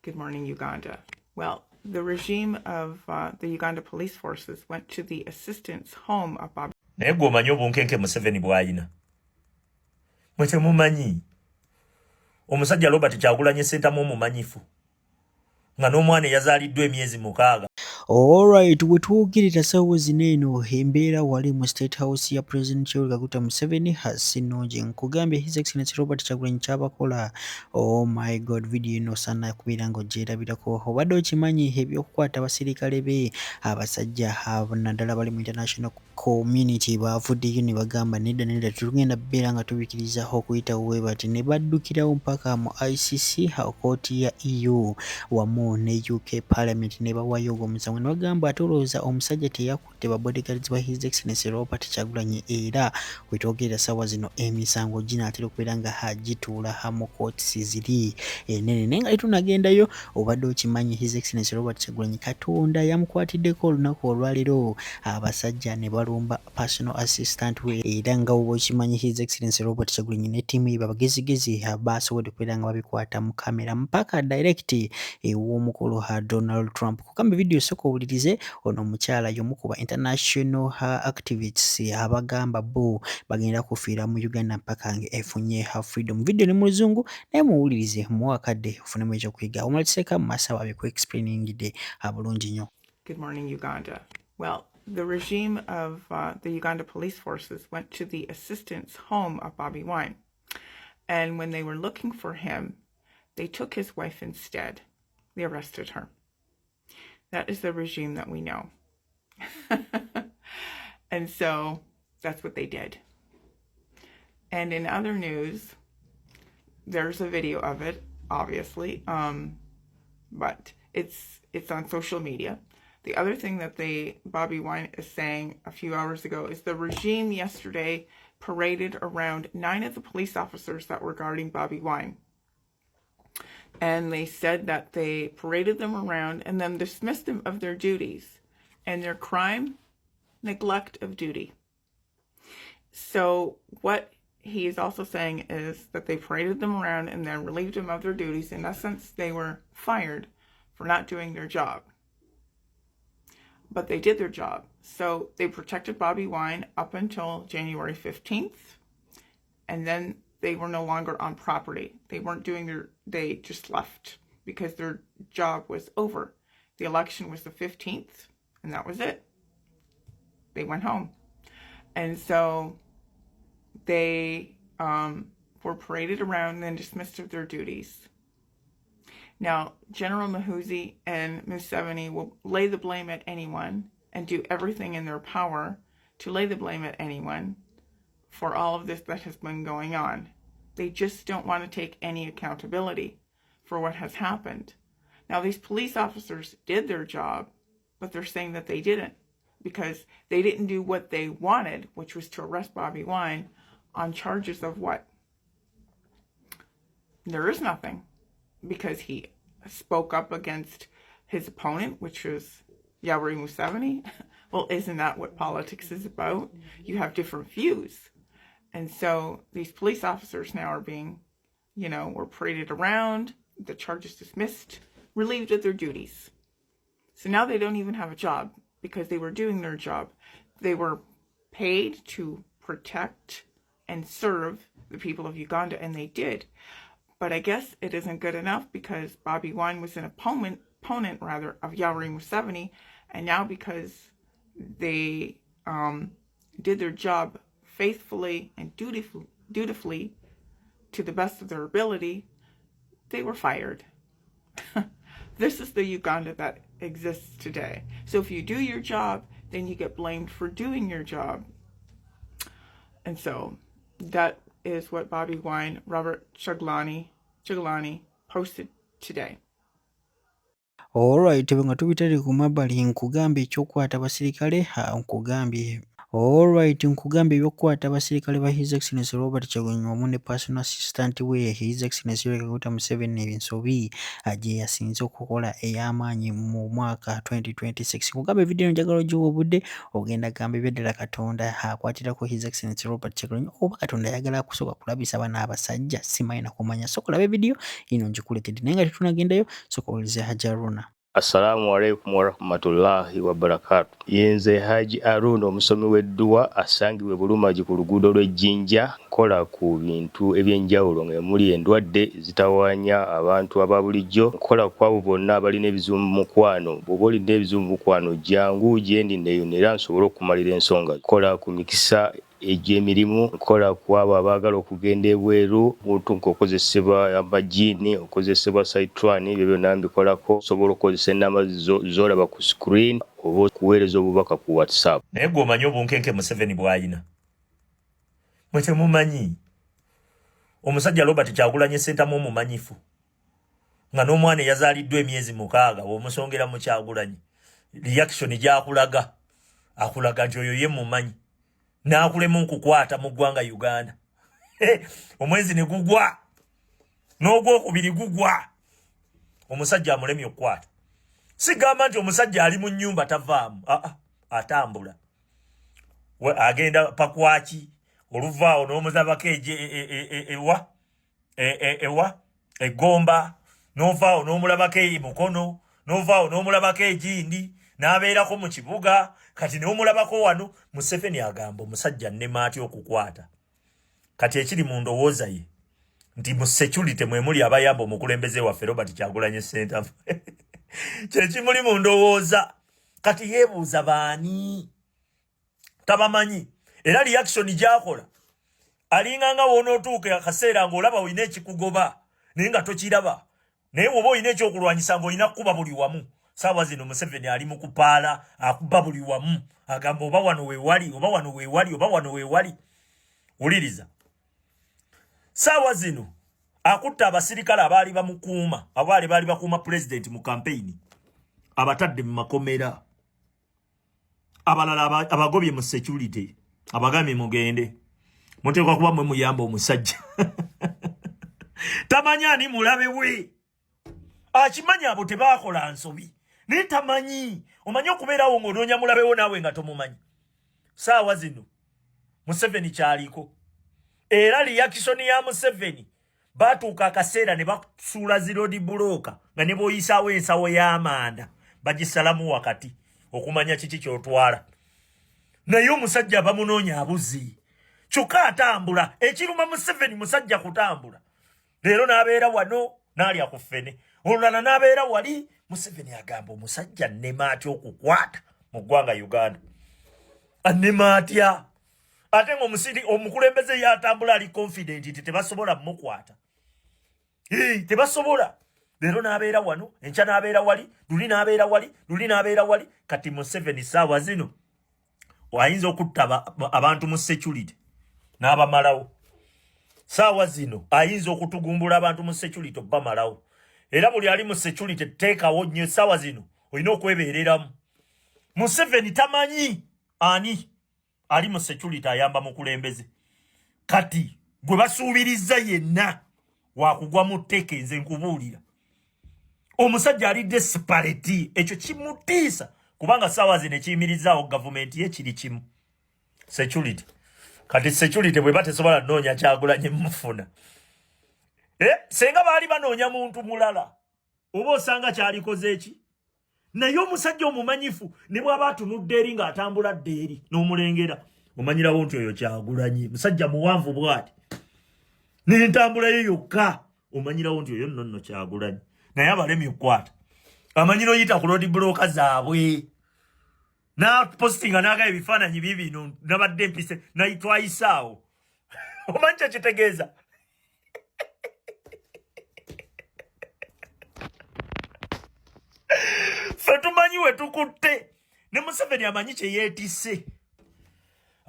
Good morning, Uganda. Well, the regime of the Uganda police forces went to the assistance home of Bobby. Naye gwe omanyi obunkenke Museveni bw'alina. Mwe temumanyi. Omusajja Robert Kyagulanyi Ssentamu omumanyifu. Nga n'omwana eyazaaliddwa emyezi 6. Alright, wetuwugirira ssaawa zino eno embeera wali mu State House ya President Yoweri Kaguta Museveni sinungi. Nkugambye His Excellency Robert Kyagulanyi kyabakola. Oh my God, video eno osaana kubeera ng'ogyerabirako. Obadde okimanyi eby'okukwata abasirikale be abasajja naddala bali mu international community baavuddeyo ne bagamba nedda tugenda beera nga tubikiriza okuyitawo bwe bati ne baddukirawo mpaka mu ICC kkooti ya EU wamu ne UK Parliament ne bawaayo ogw'omusango ne bagamba atolooza omusajja teyakutte ba bodyguards ba His Excellency Robert Kyagulanyi era wetwogerera ssaawa zino emisango ginaatera okubeera nga gituula mu courts ziri enene naye nga tetunagendayo. Obadde okimanyi His Excellency Robert Kyagulanyi Katonda yamukwatiddeko olunaku olwaleero abasajja ne balumba personal assistant we era nga bwe okimanyi His Excellency Robert Kyagulanyi ne ttiimu ye bagezigezi basobodde okubeera nga babikwata mu kamera mpaka direct ew'omukulu Donald Trump. Kugamba video sooka owulirize ono omukyala y'omu ku ba international activists abagamba bo bagenda kufiira mu Uganda mpaka efunye freedom. Video ne mu luzungu naye muwulirize muwakadde ofunemu ekyokuyiga. Omulakiseeka mu maaso ababye ku explainingidde bulungi nnyo. Good morning, Uganda. Well, the regime of the Uganda police forces went to the assistance home of Bobby Wine. And when they were looking for him, they took his wife instead. They arrested her. That is the regime that we know. And so that's what they did. And in other news, there's a video of it, obviously, but it's on social media. The other thing that Bobby Wine is saying a few hours ago is the regime yesterday paraded around 9 of the police officers that were guarding Bobby Wine. And they said that they paraded them around and then dismissed them of their duties and their crime, neglect of duty. So what he is also saying is that they paraded them around and then relieved them of their duties. In essence, they were fired for not doing their job. But they did their job. So they protected Bobby Wine up until January 15th. And then they were no longer on property. They weren't doing they just left because their job was over. The election was the 15th, and that was it. They went home. And so they were paraded around and then dismissed of their duties. Now, General Muhoozi and Museveni will lay the blame at anyone and do everything in their power to lay the blame at anyone for all of this that has been going on. They just don't want to take any accountability for what has happened. Now, these police officers did their job, but they're saying that they didn't because they didn't do what they wanted, which was to arrest Bobby Wine on charges of what? There is nothing, because he spoke up against his opponent, which was Yoweri Museveni. Well, isn't that what politics is about? You have different views. And so these police officers now are being, were paraded around, the charges dismissed, relieved of their duties. So now they don't even have a job because they were doing their job. They were paid to protect and serve the people of Uganda, and they did. But I guess it isn't good enough because Bobby Wine was an opponent of Yoweri Museveni, and now because they did their job faithfully and dutifully to the best of their ability, they were fired. This is the Uganda that exists today. So if you do your job, then you get blamed for doing your job. And so that is what Bobby Wine, Robert Kyagulanyi posted today. Alright, bwe nga tubitali ku mabbali nkugambye ekyokwata abasirikale nkugambye Alright, nkugambye ebyokukwata abasirikale ba His Excellency Robert Kyagulanyi wamu ne personal assistant we His Excellency Yoweri Kaguta Museveni ensobi gye yasinze okukola ey'amaanyi mu mwaka 2026. Nkugambye video njagala ogiwa obudde ogenda gamba ebyaddala Katonda akwatirako His Excellency Robert Kyagulanyi oba Katonda ayagala kusooka kulabisa bano abasajja simanyi na kumanya. Sooka olabe video ino ngikuletedde naye nga tetunagendayo sooka owulirize Hajji Aruna. Assalamu alaikum warahmatullahi wabarakatuh. Yenze Haji Aruna omusomi w'edduwa asangibwe Bulumagi ku luguudo lw'Ejjinja nkola ku bintu ebyenjawulo ng'emuli endwadde zitawaanya abantu aba bulijjo. Nkola ku abo bonna abalina ebizibu mu mukwano. Bw'oba olina ebizibu mu mukwano jjangu gyendi neeyonera nsobole okumalira ensonga. Nkola ku mikisa egy'emirimu, nkola ku abo abaagala okugenda ebweru, muntu nk'okozesebwa amajiini, okozesebwa saitwani, ebyo byonna mbikolako. Osobola okukozesa ennamba z'olaba ku screen oba okuweereza obubaka ku WhatsApp. Naye gw'omanyi obunkenke Museveni bw'ayina. Mwe temumanyi. Omusajja Robert Kyagulanyi Ssentamu omumanyifu. Nga n'omwana eyazaaliddwa emyezi 6 bw'omusongera mu Kyagulanyi. Reaction gy'akulaga. Akulaga nti oyo ye mumanyi. N'akulemu nkukwata mu ggwanga Uganda. Omwezi ne gugwa. N'ogwokubiri gugwa. Omusajja amulemye okukwata. Sigamba nti omusajja ali mu nnyumba tavaamu. Atambula. Agenda pakwaki. Oluvaawo n'omuzabako egomba. N'ovaawo n'omulabako mukono. N'ovaawo n'omulabako egindi. N'abeerako mu kibuga. Kati n'omulabako wano. Museveni agamba omusajja nnema atya okukwata. Kati ekiri mu ndowooza ye nti mu security mwe muli abayamba omukulembeze waffe Robert Kyagulanyi Ssentamu. Kye kimuli mu ndowooza. Kati yeebuuza baani. Tabamanyi. Era reaction gy'akola alinganga wonootuuka akaseera ng'olaba olina ekikugoba naye nga tokiraba. Naye bw'oba olina ekyokulwanyisa ng'olina kukuba buli wamu. Saawa zino Museveni ali mu kupaala akuba buli wamu. Agamba oba wano weewali, oba wano weewali, oba wano weewali. Wuliriza. Saawa zino akutta abasirikale abaali bamukuuma, abaali bakuuma president mu campaign. Abatadde mu makomera. Abalala abagobye mu security. Abagambye mugende. Muteekwa kuba mwe muyamba omusajja. Tamanya ani mulabe we. Akimanya abo tebaakola nsobi. Naye tamanyi. Omanyi okubeerawo ng'onoonya mulabewo naawe nga tomumanyi. Saawa zino Museveni kyaliko. Era reaction ya Museveni batuuka akaseera ne basuula zirodi bulooka nga ne b'oyisaawo ensawo y'amanda bagisalamu wakati okumanya kiki ky'otwala. Naye omusajja bamunoonya abuzi. Kyokka atambula. Ekiruma Museveni musajja kutambula. Leero n'abeera wano n'alya ku ffene. Olulala n'abeera wali. Museveni agamba omusajja nnema atya okukwata mu ggwanga Uganda. Annema atya. Ate omukulembeze yatambula ali confident nti tebasobola mukwata. Tebasobola. Leero n'abeera wano, enkya n'abeera wali, luli n'abeera wali, luli n'abeera wali. Kati Museveni saawa zino ayinza okutta abantu mu security n'abamalawo. Saawa zino ayinza okutugumbula abantu mu security obbamalawo. Era buli ali mu security teekawo nnyo saawa zino olina okwebeereramu. Museveni tamanyi ani ali mu security ayamba mukulembeze. Kati gwe basuubiriza yenna wakugwa mu tteke nze nkubuulira. Omusajja ali desperate. Ekyo kimutiisa kubanga saawa zino ekiyimirizaawo gavumenti ye kiri kimu. Security. Kati security bwe batesobola nnoonya Kyagulanyi mufuna. Senga baali banoonya muntu mulala. Oba osanga kyalikoze eki? Naye omusajja omumanyifu ne bw'aba atunudde eri ng'atambula dde eri n'omulengera. Omanyirawo nti oyo Kyagulanyi. Musajja muwanvu bw'ati. N'entambula ye yokka. Omanyirawo nti oyo nno Kyagulanyi. Naye abalemye okukwata. Amanyi n'oyita ku road blocker zaabwe. Postinga n'agaba ebifaananyi bibino nabadde mpise twayisaawo. Omanyi kye kitegeeza? Ffe tumanyi we tukutte. Ne Museveni amanyi kye yeetisse.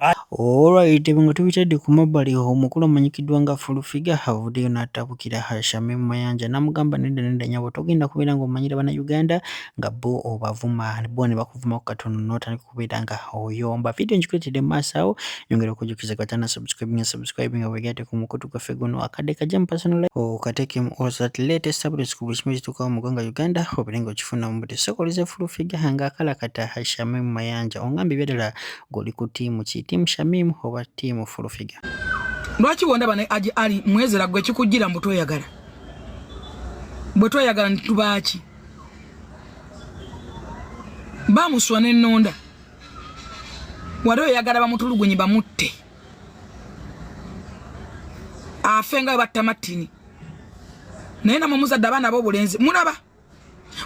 Alright, ebintu tubitadde ku mabbali omukulu amanyikiddwa nga Full-Figure avuddeyo n'atabukira Shamim Mayanja n'amugamba nedda nyabo togenda kubeera ng'omanyira Bannayuganda nga bo obavuma bo ne bakuvumako katono n'otandika kubeera nga oyomba. Video ngikuletedde mu maaso awo nyongera okujukiza katana subscribing awegate ku mukutu gwaffe guno akadde kajja mu personal life okateekemu that latest updates ku buli kimu ekituukawo mu ggwanga Uganda obeere ng'okifuna mu budde sokolize Full-Figure nga akalakata Shamim Mayanja ongambe ebyadala ng'oli ku ttiimu ki ttiimu Shamim oba ttiimu Full-Figure. Lwaki wonda bane aji ali mwezera gwe kikujjira mbu tweyagala bwe tweyagala ntubaki bamuswa n'ennonda wali oyagala bamutulugunyi bamutte afe nga batta Martin naye namwe muzadde abaana b'obulenzi mulaba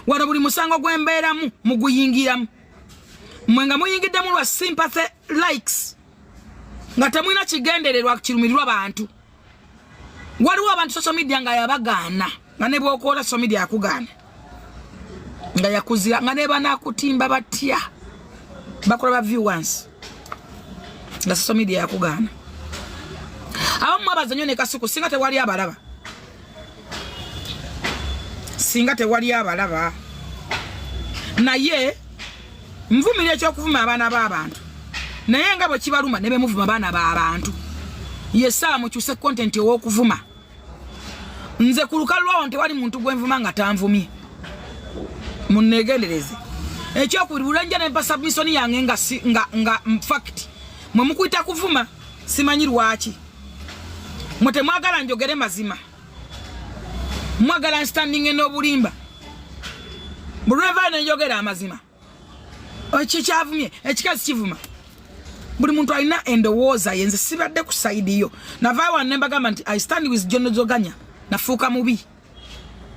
wano buli musango gw'embeeramu muguyingiramu mwe nga muyingiddemu lwa sympathy likes nga temwina kigendererwa kirumirirwa abantu waliwo abantu social media nga yabagaana nga ne bw'okola social media yakugaana nga yakuzira nga ne banaakutimba batya bakola ba viewers nga social media yakugaana abamu mwabaza nnyo ne kasuku singa tewali abalaba naye nvumira ekyokuvuma abaana b'abantu naye nga bwe kibaluma ne bemuvuma abaana b'abantu yesala mukyuse content ow'okuvuma nze ku lukalu lwawo tewali muntu gwenvuma nga tanvumye munnegendereze ekyokubiri bulenja nempa submission yange nga fact mwe mukuyita kuvuma simanyi lwaki mwe temwagala njogere mazima mwagala standing n'obulimba bulweva nenjogera amazima ekikyavumye ekikazi kivuma buli muntu alina endowooza yenze sibadde ku side yo navaayo wano nembagamba nti I stand with John Zoganya nafuuka mubi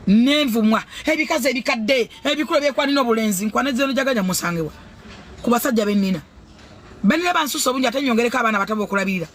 nenvumwa ebikazi ebikadde ebikulu ebyekwanina obulenzi nkwanezero njaganya musangewa ku basajja bennina bansusa obungi ate nyongereko abaana bataba okulabirira